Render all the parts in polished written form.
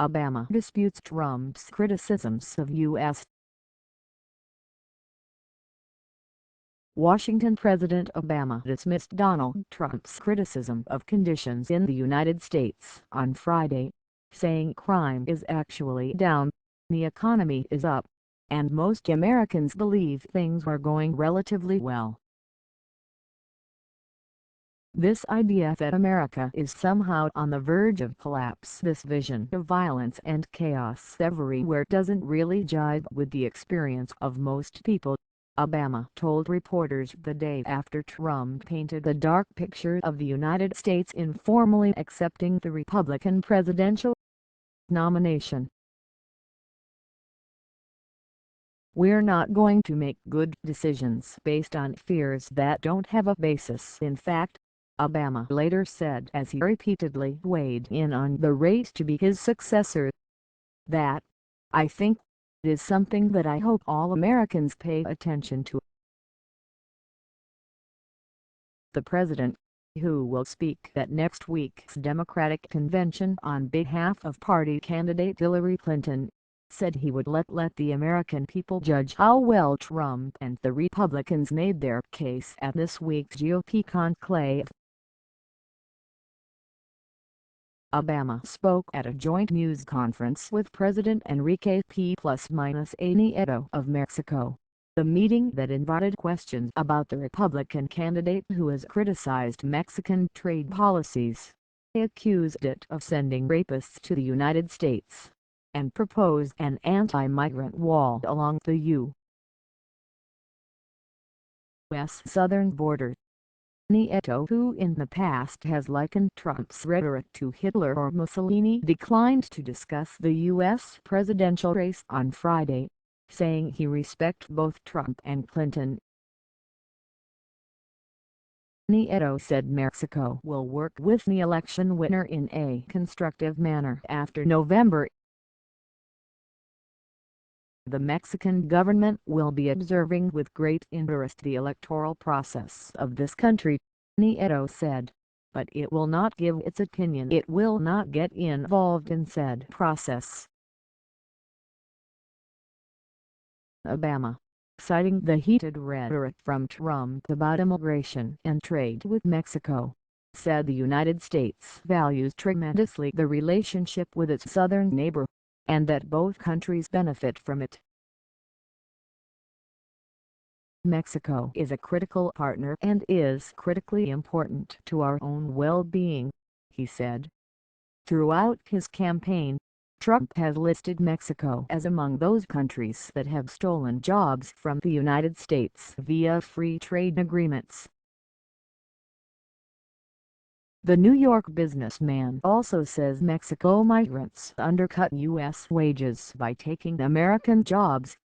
Obama disputes Trump's criticisms of U.S. Washington. President Obama dismissed Donald Trump's criticism of conditions in the United States on Friday, saying crime is actually down, the economy is up, and most Americans believe things are going relatively well. This idea that America is somehow on the verge of collapse, this vision of violence and chaos everywhere, doesn't really jibe with the experience of most people, Obama told reporters the day after Trump painted the dark picture of the United States informally accepting the Republican presidential nomination. "We're not going to make good decisions based on fears that don't have a basis in fact," Obama later said as he repeatedly weighed in on the race to be his successor. "That, I think, is something that I hope all Americans pay attention to." The president, who will speak at next week's Democratic convention on behalf of party candidate Hillary Clinton, said he would let the American people judge how well Trump and the Republicans made their case at this week's GOP conclave. Obama spoke at a joint news conference with President Enrique PeÄ Nieto of Mexico, the meeting that invited questions about the Republican candidate who has criticized Mexican trade policies, accused it of sending rapists to the United States, and proposed an anti-migrant wall along the U.S. southern border. Nieto, who in the past has likened Trump's rhetoric to Hitler or Mussolini, declined to discuss the U.S. presidential race on Friday, saying he respects both Trump and Clinton. Nieto said Mexico will work with the election winner in a constructive manner after November. "The Mexican government will be observing with great interest the electoral process of this country," Nieto said, "but it will not give its opinion. It will not get involved in said process." Obama, citing the heated rhetoric from Trump about immigration and trade with Mexico, said the United States values tremendously the relationship with its southern neighbor, and that both countries benefit from it. "Mexico is a critical partner and is critically important to our own well-being," he said. Throughout his campaign, Trump has listed Mexico as among those countries that have stolen jobs from the United States via free trade agreements. The New York businessman also says Mexico migrants undercut U.S. wages by taking American jobs.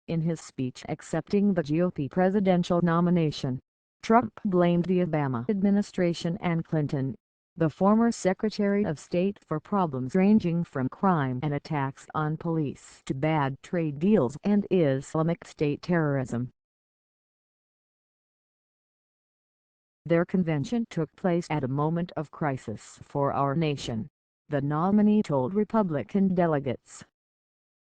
In his speech accepting the GOP presidential nomination, Trump blamed the Obama administration and Clinton, the former Secretary of State, for problems ranging from crime and attacks on police to bad trade deals and Islamic State terrorism. Their convention took place at a moment of crisis for our nation, the nominee told Republican delegates.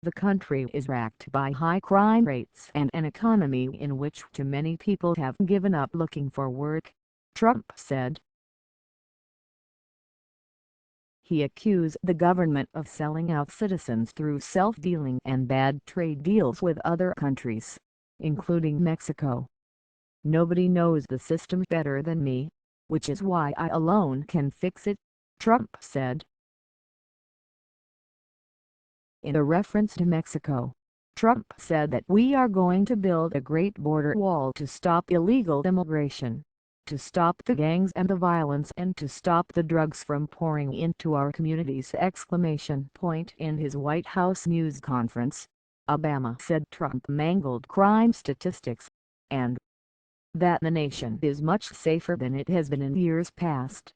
"The country is racked by high crime rates and an economy in which too many people have given up looking for work," Trump said. He accused the government of selling out citizens through self-dealing and bad trade deals with other countries, including Mexico. "Nobody knows the system better than me, which is why I alone can fix it," Trump said. In a reference to Mexico, Trump said that "we are going to build a great border wall to stop illegal immigration, to stop the gangs and the violence, and to stop the drugs from pouring into our communities!" In his White House news conference, Obama said Trump mangled crime statistics, and that the nation is much safer than it has been in years past.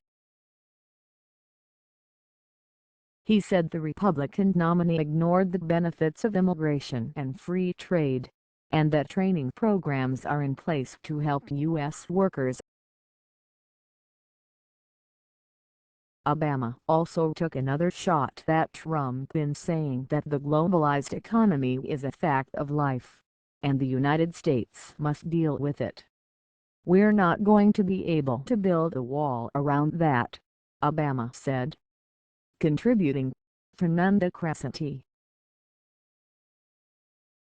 He said the Republican nominee ignored the benefits of immigration and free trade, and that training programs are in place to help U.S. workers Obama also took another shot at Trump in saying that the globalized economy is a fact of life, and the United States must deal with it. "We're not going to be able to build a wall around that," Obama said. Contributing, Fernanda Crescente.